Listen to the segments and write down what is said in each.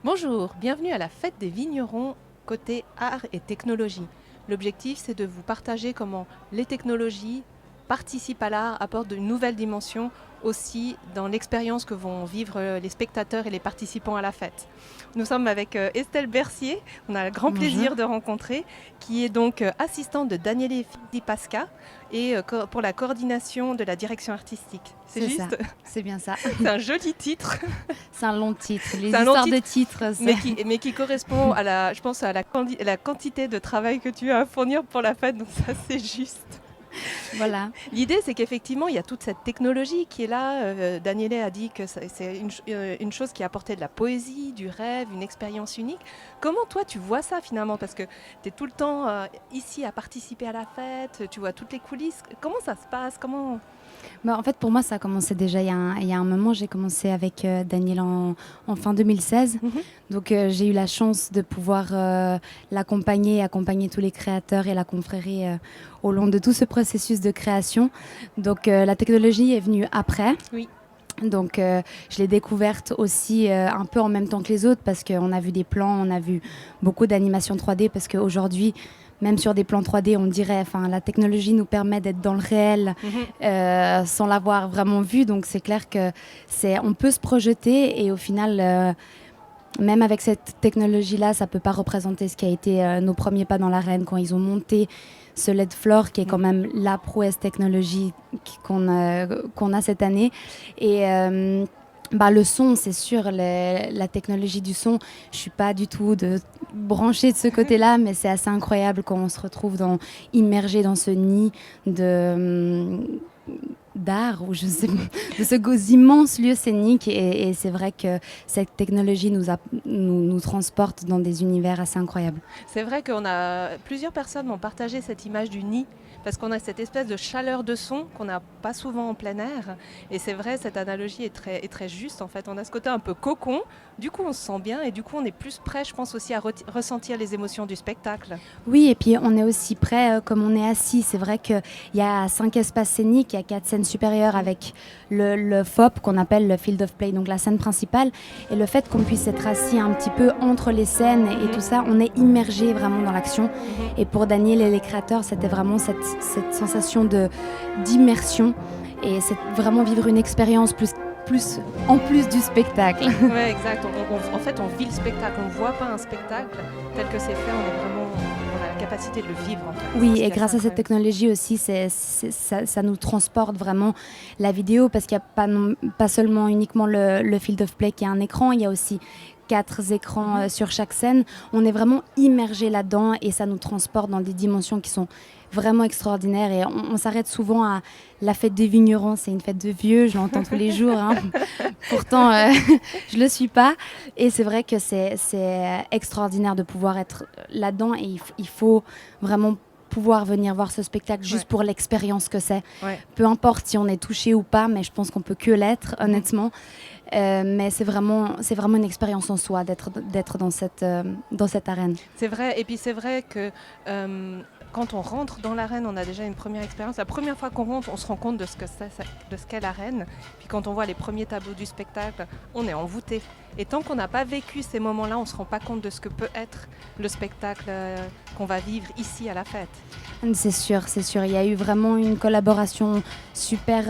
Bonjour, bienvenue à la fête des vignerons côté art et technologie. L'objectif, c'est de vous partager comment les technologies participent à l'art, apportent de nouvelles dimensions aussi dans l'expérience que vont vivre les spectateurs et les participants à la fête. Nous sommes avec Estelle Bercier, on a le grand Bonjour. plaisir de rencontrer, qui est donc assistante de Daniele Filipasca et pour la coordination de la direction artistique. C'est C'est ça, juste? c'est bien ça. C'est un joli titre. C'est un long titre. Les C'est un long histoires titre, de titres, mais qui correspond à je pense à la quantité de travail que tu as à fournir pour la fête, donc ça c'est juste. voilà. L'idée c'est qu'effectivement il y a toute cette technologie qui est là. Daniele a dit que c'est une chose qui apportait de la poésie, du rêve, une expérience unique. Comment toi tu vois ça finalement? Parce que tu es tout le temps ici à participer à la fête, tu vois toutes les coulisses. Comment ça se passe? En fait, pour moi, ça a commencé déjà il y a un moment. J'ai commencé avec Daniel en fin 2016. Mhm. Donc, j'ai eu la chance de pouvoir accompagner tous les créateurs et la confrérie au long de tout ce processus de création. Donc, la technologie est venue après. Oui. Donc, je l'ai découverte aussi un peu en même temps que les autres parce qu'on a vu des plans, on a vu beaucoup d'animations 3D parce qu'aujourd'hui, même sur des plans 3D, on dirait, enfin, la technologie nous permet d'être dans le réel sans l'avoir vraiment vu. Donc, c'est clair que on peut se projeter et au final, même avec cette technologie-là, ça peut pas représenter ce qui a été nos premiers pas dans l'arène quand ils ont monté ce LED Floor, qui est quand même la prouesse technologique qu'on a cette année. Et le son, c'est sûr, la technologie du son, je suis pas du tout branchée de ce côté-là, mais c'est assez incroyable quand on se retrouve immergé dans ce nid d'art, ou je sais pas, de ce immense lieu scénique. Et c'est vrai que cette technologie nous transporte dans des univers assez incroyables. C'est vrai plusieurs personnes m'ont partagé cette image du nid, parce qu'on a cette espèce de chaleur de son qu'on n'a pas souvent en plein air. Et c'est vrai, cette analogie est très juste. En fait, on a ce côté un peu cocon, du coup on se sent bien, et du coup on est plus prêt, je pense aussi, à ressentir les émotions du spectacle. Oui, et puis on est aussi prêt comme on est assis. C'est vrai qu'il y a 5 espaces scéniques, il y a 4 scènes supérieures avec le FOP qu'on appelle le Field of Play, donc la scène principale. Et le fait qu'on puisse être assis un petit peu entre les scènes et tout ça, on est immergé vraiment dans l'action. Et pour Daniel et les créateurs, c'était vraiment cette sensation d'immersion. Et c'est vraiment vivre une expérience en plus du spectacle. Oui, exact. En fait, on vit le spectacle. On ne voit pas un spectacle tel que c'est fait. On a la capacité de le vivre. En fait. Oui, et grâce à cette technologie aussi, ça nous transporte vraiment la vidéo, parce qu'il n'y a pas seulement uniquement le Field of Play qui est un écran, il y a aussi 4 écrans sur chaque scène. On est vraiment immergé là-dedans et ça nous transporte dans des dimensions qui sont vraiment extraordinaires. Et on s'arrête souvent à la fête des vignerons. C'est une fête de vieux, je l'entends tous les jours. Hein. Pourtant, je ne le suis pas. Et c'est vrai que c'est extraordinaire de pouvoir être là-dedans. Et il faut vraiment pouvoir venir voir ce spectacle juste pour l'expérience que c'est. Ouais. Peu importe si on est touché ou pas, mais je pense qu'on peut que l'être, honnêtement. Mais c'est vraiment une expérience en soi d'être dans cette arène. C'est vrai, et puis c'est vrai que quand on rentre dans l'arène, on a déjà une première expérience. La première fois qu'on rentre, on se rend compte de ce qu'est l'arène. Puis quand on voit les premiers tableaux du spectacle, on est envoûté. Et tant qu'on n'a pas vécu ces moments-là, on ne se rend pas compte de ce que peut être le spectacle qu'on va vivre ici à la fête. C'est sûr. Il y a eu vraiment une collaboration super...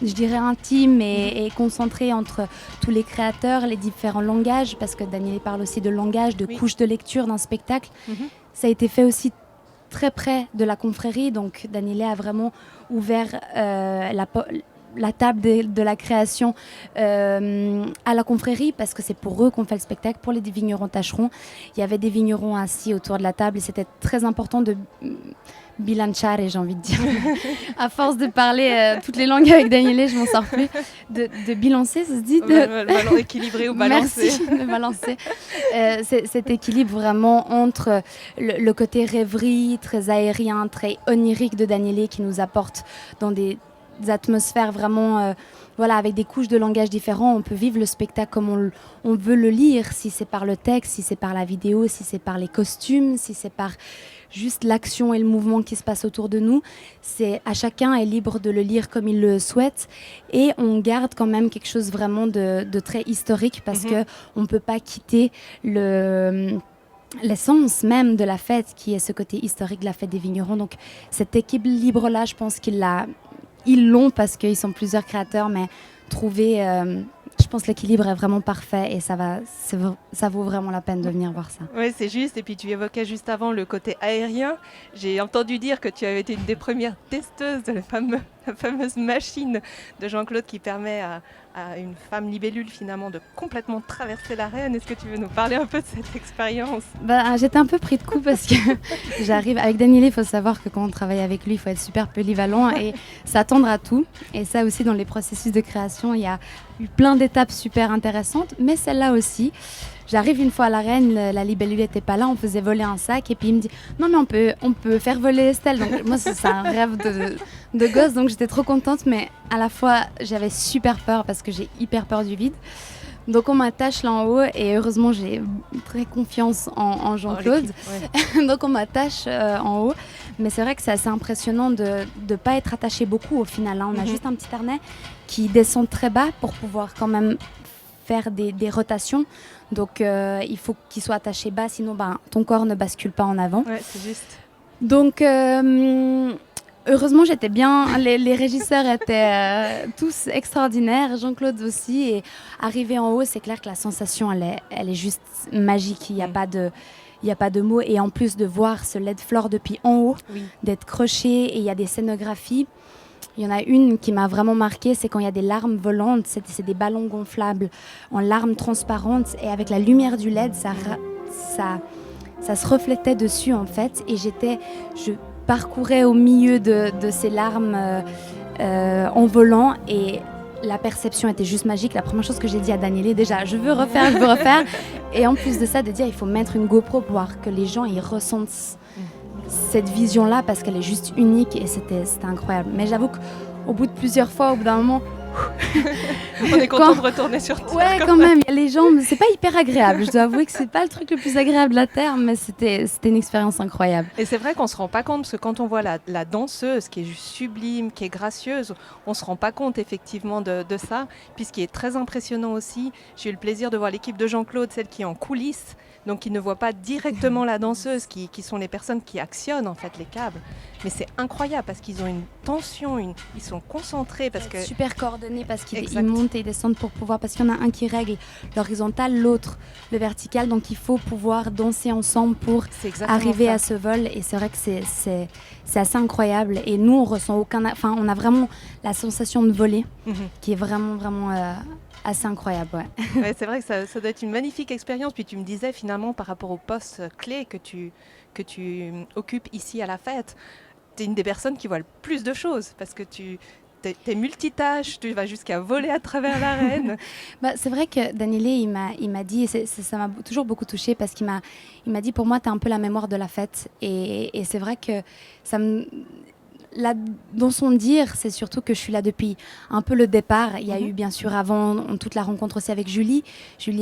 je dirais intime et concentrée entre tous les créateurs, les différents langages, parce que Daniel parle aussi de langage, de couches de lecture d'un spectacle. Ça a été fait aussi très près de la confrérie, donc Daniel a vraiment ouvert la table de la création à la confrérie, parce que c'est pour eux qu'on fait le spectacle, pour les vignerons tâcherons. Il y avait des vignerons assis autour de la table et c'était très important de bilanciare, j'ai envie de dire. À force de parler toutes les langues avec Daniele, je m'en sors plus. De bilancer, ça se dit équilibrer ou balancer. Merci, de balancer. Cet équilibre vraiment entre le côté rêverie, très aérien, très onirique de Daniele, qui nous apporte dans des atmosphères vraiment, voilà, avec des couches de langage différents. On peut vivre le spectacle comme on veut le lire, si c'est par le texte, si c'est par la vidéo, si c'est par les costumes, si c'est par juste l'action et le mouvement qui se passe autour de nous. À chacun est libre de le lire comme il le souhaite, et on garde quand même quelque chose vraiment de très historique, parce que on peut pas quitter l'essence même de la fête, qui est ce côté historique de la fête des vignerons. Donc cet équilibre-là, je pense ils l'ont, parce qu'ils sont plusieurs créateurs, mais trouver, je pense que l'équilibre est vraiment parfait, et ça vaut vraiment la peine de venir voir ça. Oui, c'est juste. Et puis tu évoquais juste avant le côté aérien. J'ai entendu dire que tu avais été une des premières testeuses de la fameuse machine de Jean-Claude qui permet à une femme libellule finalement de complètement traverser l'arène. Est-ce que tu veux nous parler un peu de cette expérience? J'étais un peu pris de coup, parce que j'arrive avec Daniele. Il faut savoir que quand on travaille avec lui, il faut être super polyvalent et s'attendre à tout. Et ça aussi, dans les processus de création, il y a eu plein d'étapes super intéressantes, mais celle-là aussi. J'arrive une fois à l'arène, la libellule n'était pas là, on faisait voler un sac, et puis il me dit non, mais on peut faire voler Estelle. Donc moi, c'est un rêve de gosse, donc j'étais trop contente, mais à la fois j'avais super peur, parce que j'ai hyper peur du vide. Donc on m'attache là en haut, et heureusement j'ai très confiance en Jean-Claude. Donc on m'attache en haut, mais c'est vrai que c'est assez impressionnant de ne pas être attaché beaucoup au final, hein. On a juste un petit harnais qui descend très bas pour pouvoir quand même faire des rotations. Donc il faut qu'il soit attaché bas, sinon ton corps ne bascule pas en avant. Ouais, c'est juste. Donc heureusement j'étais bien, les régisseurs étaient tous extraordinaires, Jean-Claude aussi, et arrivé en haut, c'est clair que la sensation elle est juste magique, il n'y a pas de mots, et en plus de voir ce LED floor depuis en haut, d'être croché, et il y a des scénographies. Il y en a une qui m'a vraiment marquée, c'est quand il y a des larmes volantes, c'est des ballons gonflables en larmes transparentes, et avec la lumière du LED, ça se reflétait dessus en fait, et je parcourais au milieu de ces larmes en volant, et la perception était juste magique. La première chose que j'ai dit à Daniele, déjà, je veux refaire, et en plus de ça, de dire il faut mettre une GoPro pour voir que les gens ils ressentent cette vision-là, parce qu'elle est juste unique, et c'était incroyable. Mais j'avoue qu'au bout de plusieurs fois, au bout d'un moment, on est content de retourner sur Terre. Ouais, quand même. Les gens, c'est pas hyper agréable. Je dois avouer que c'est pas le truc le plus agréable de la Terre, mais c'était une expérience incroyable. Et c'est vrai qu'on se rend pas compte, parce que quand on voit la danseuse qui est juste sublime, qui est gracieuse, on se rend pas compte effectivement de ça. Puis ce qui est très impressionnant aussi, j'ai eu le plaisir de voir l'équipe de Jean-Claude, celle qui est en coulisses, donc qui ne voit pas directement la danseuse, qui sont les personnes qui actionnent en fait les câbles. Mais c'est incroyable, parce qu'ils ont une tension, ils sont concentrés, parce que super coordonnés, parce qu'ils montent et descendent pour pouvoir, parce qu'il y en a un qui règle l'horizontal, l'autre le vertical, donc il faut pouvoir danser ensemble pour arriver à ce vol. Et c'est vrai que c'est assez incroyable, et nous on ressent on a vraiment la sensation de voler, qui est vraiment assez incroyable. Ouais, c'est vrai que ça doit être une magnifique expérience. Puis tu me disais finalement par rapport au poste clé que tu occupes ici à la fête, tu es une des personnes qui voit le plus de choses, parce que t'es multitâche, tu vas jusqu'à voler à travers l'arène. C'est vrai que Daniele, il m'a dit, et ça m'a toujours beaucoup touchée, parce qu'il m'a dit, pour moi, tu as un peu la mémoire de la fête. Et c'est vrai que dans son dire, c'est surtout que je suis là depuis un peu le départ. Il y a eu bien sûr avant toute la rencontre aussi avec Julie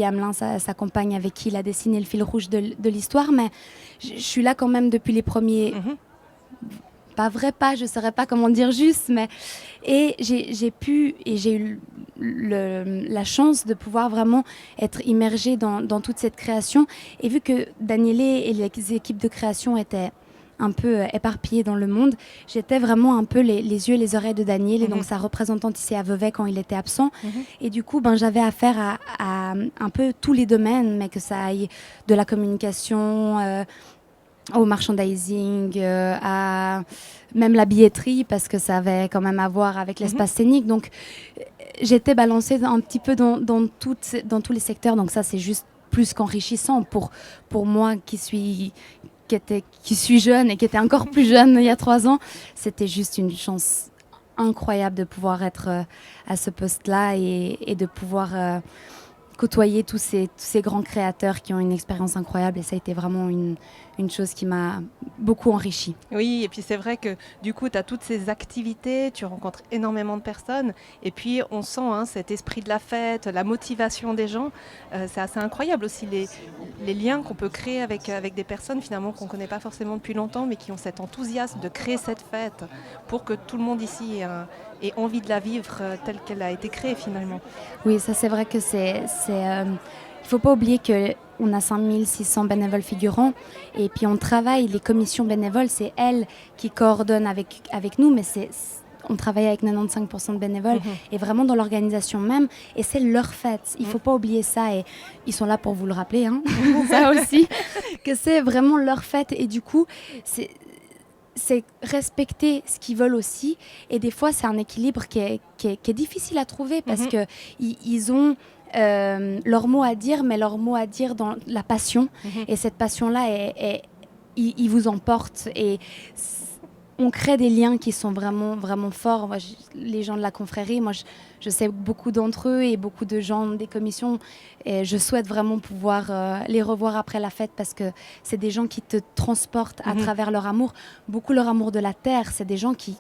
Hamelin, sa compagne, avec qui il a dessiné le fil rouge de l'histoire, mais je suis là quand même depuis les premiers... Pas vrai pas, je ne saurais pas comment dire juste, mais... Et j'ai eu la chance de pouvoir vraiment être immergée dans toute cette création. Et vu que Daniele et les équipes de création étaient un peu éparpillées dans le monde, j'étais vraiment un peu les yeux et les oreilles de Daniele, et donc sa représentante ici à Vevey quand il était absent. Et du coup, j'avais affaire à un peu tous les domaines, mais que ça aille de la communication... au merchandising, à même la billetterie, parce que ça avait quand même à voir avec l'espace scénique. Donc, j'étais balancée un petit peu dans tous les secteurs. Donc ça, c'est juste plus qu'enrichissant pour moi qui suis jeune et qui était encore plus jeune il y a 3 ans. C'était juste une chance incroyable de pouvoir être à ce poste-là, et de pouvoir... côtoyer tous ces grands créateurs qui ont une expérience incroyable et ça a été vraiment une chose qui m'a beaucoup enrichie. Oui, et puis c'est vrai que du coup, tu as toutes ces activités, tu rencontres énormément de personnes, et puis on sent cet esprit de la fête, la motivation des gens. C'est assez incroyable aussi les liens qu'on peut créer avec des personnes finalement qu'on ne connaît pas forcément depuis longtemps, mais qui ont cet enthousiasme de créer cette fête pour que tout le monde ici ait envie de la vivre telle qu'elle a été créée finalement. Oui, ça c'est vrai que il faut pas oublier qu'on a 5600 bénévoles figurants et puis on travaille, les commissions bénévoles, c'est elles qui coordonnent avec nous, mais on travaille avec 95% de bénévoles et vraiment dans l'organisation même et c'est leur fête. Il faut pas oublier ça et ils sont là pour vous le rappeler, hein, ça aussi, que c'est vraiment leur fête et du coup, c'est respecter ce qu'ils veulent aussi. Et des fois, c'est un équilibre qui est difficile à trouver parce que ils ont leur mot à dire, mais leur mot à dire dans la passion. Et cette passion-là, ils vous emportent. Et on crée des liens qui sont vraiment, vraiment forts. Moi, les gens de la confrérie, moi, je sais beaucoup d'entre eux et beaucoup de gens des commissions. Et je souhaite vraiment pouvoir les revoir après la fête parce que c'est des gens qui te transportent à travers leur amour. Beaucoup leur amour de la terre. C'est des gens qui...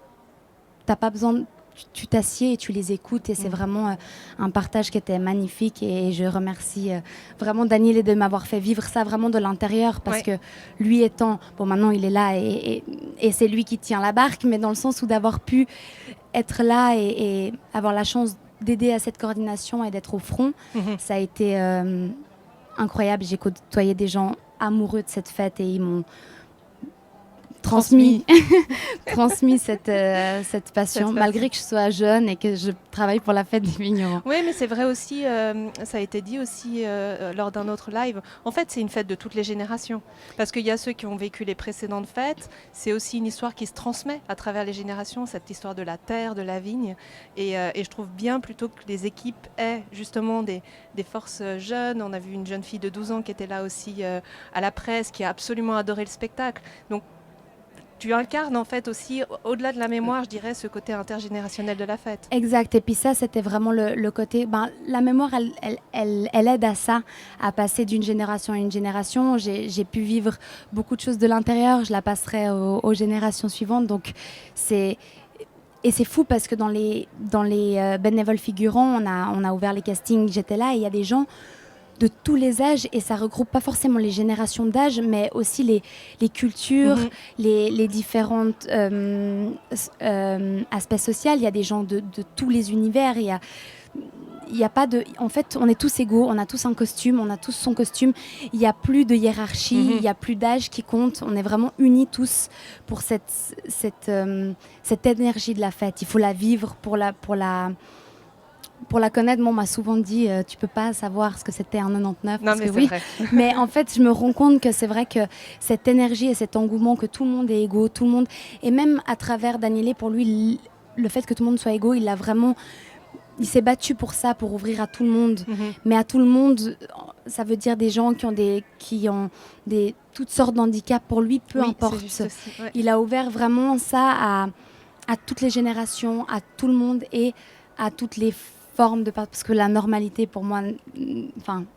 T'as pas besoin... Tu t'assieds et tu les écoutes et c'est vraiment un partage qui était magnifique et je remercie vraiment Daniel de m'avoir fait vivre ça vraiment de l'intérieur parce que lui étant, bon maintenant il est là et c'est lui qui tient la barque mais dans le sens où d'avoir pu être là et avoir la chance d'aider à cette coordination et d'être au front, ça a été incroyable. J'ai côtoyé des gens amoureux de cette fête et ils m'ont transmis cette passion, malgré que je sois jeune et que je travaille pour la fête des vignerons. Oui, mais c'est vrai aussi, ça a été dit aussi lors d'un autre live, en fait c'est une fête de toutes les générations, parce qu'il y a ceux qui ont vécu les précédentes fêtes, c'est aussi une histoire qui se transmet à travers les générations, cette histoire de la terre, de la vigne, et je trouve bien plutôt que les équipes aient justement des forces jeunes. On a vu une jeune fille de 12 ans qui était là aussi à la presse, qui a absolument adoré le spectacle, donc tu incarnes en fait aussi, au-delà de la mémoire, je dirais, ce côté intergénérationnel de la fête. Exact, et puis ça, c'était vraiment le côté... la mémoire, elle aide à ça, à passer d'une génération à une génération. J'ai pu vivre beaucoup de choses de l'intérieur, je la passerai aux générations suivantes. Donc, et c'est fou parce que dans les bénévoles figurants, on a ouvert les castings, j'étais là, et il y a des gens de tous les âges et ça regroupe pas forcément les générations d'âge mais aussi les cultures, les différentes aspects sociaux. Il y a des gens de tous les univers, il y a pas de... En fait, on est tous égaux, on a tous un costume, on a tous son costume. Il n'y a plus de hiérarchie, il n'y a plus d'âge qui compte. On est vraiment unis tous pour cette énergie de la fête. Il faut la vivre pour la connaître. On m'a souvent dit tu peux pas savoir ce que c'était en 99. Non, mais c'est vrai. Mais en fait, je me rends compte que c'est vrai que cette énergie et cet engouement, que tout le monde est égaux, tout le monde... Et même à travers Daniele, pour lui, le fait que tout le monde soit égaux, il s'est battu pour ça, pour ouvrir à tout le monde. Mais à tout le monde, ça veut dire des gens qui ont toutes sortes d'handicaps. Pour lui, peu importe. Il a ouvert vraiment ça à toutes les générations, à tout le monde et à toutes les forme parce que la normalité pour moi,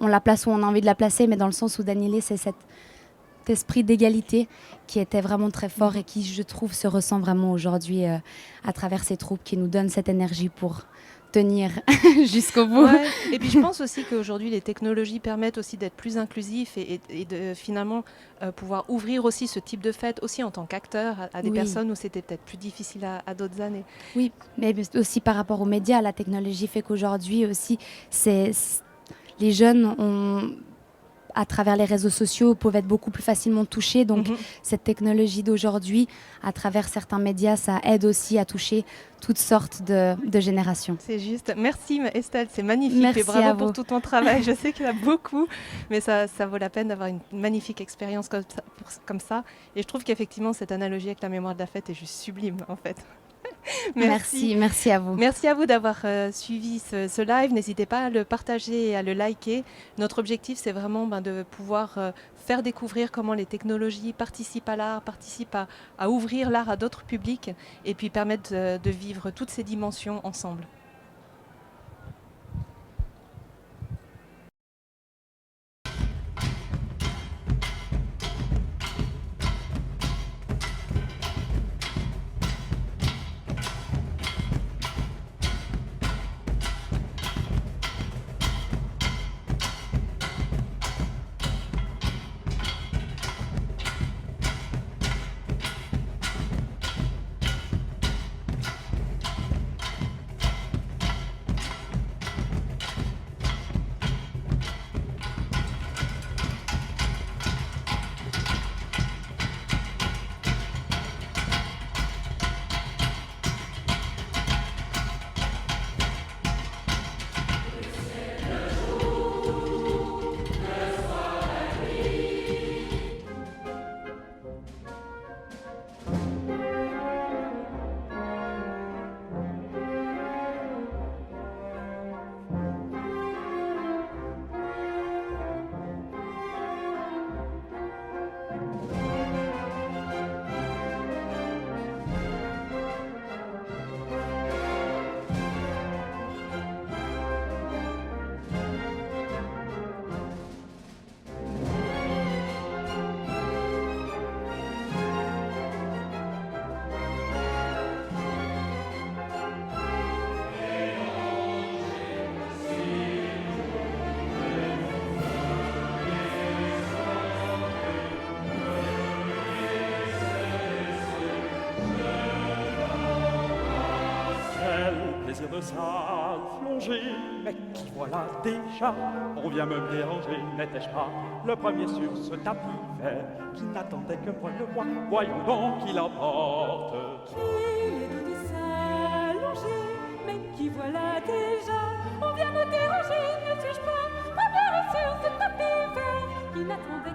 on la place où on a envie de la placer, mais dans le sens où Daniele, c'est cet esprit d'égalité qui était vraiment très fort et qui, je trouve, se ressent vraiment aujourd'hui à travers ces troupes qui nous donnent cette énergie pour tenir jusqu'au bout. Ouais. Et puis je pense aussi qu'aujourd'hui les technologies permettent aussi d'être plus inclusifs et de finalement pouvoir ouvrir aussi ce type de fête aussi en tant qu'acteur à des personnes où c'était peut-être plus difficile à d'autres années. Oui, mais aussi par rapport aux médias, la technologie fait qu'aujourd'hui aussi les jeunes à travers les réseaux sociaux, peuvent être beaucoup plus facilement touchés. Donc, cette technologie d'aujourd'hui, à travers certains médias, ça aide aussi à toucher toutes sortes de générations. C'est juste. Merci Estelle, c'est magnifique. Merci et bravo pour tout ton travail. Je sais qu'il y en a beaucoup, mais ça vaut la peine d'avoir une magnifique expérience comme ça. Et je trouve qu'effectivement, cette analogie avec la mémoire de la fête est juste sublime, en fait. Merci à vous. Merci à vous d'avoir suivi ce live. N'hésitez pas à le partager et à le liker. Notre objectif, c'est vraiment de pouvoir faire découvrir comment les technologies participent à l'art, participent à ouvrir l'art à d'autres publics et puis permettre de vivre toutes ces dimensions ensemble. désir de s'allonger. Mais qui voilà déjà? On vient me déranger. N'étais-je pas le premier sur ce tapis vert qui n'attendait que moi le roi? Voyons donc qui l'emporte. Qu'il est doux de s'allonger, mais qui voilà déjà? On vient me déranger, ne suis-je pas premier sur ce tapis vert qui n'attendait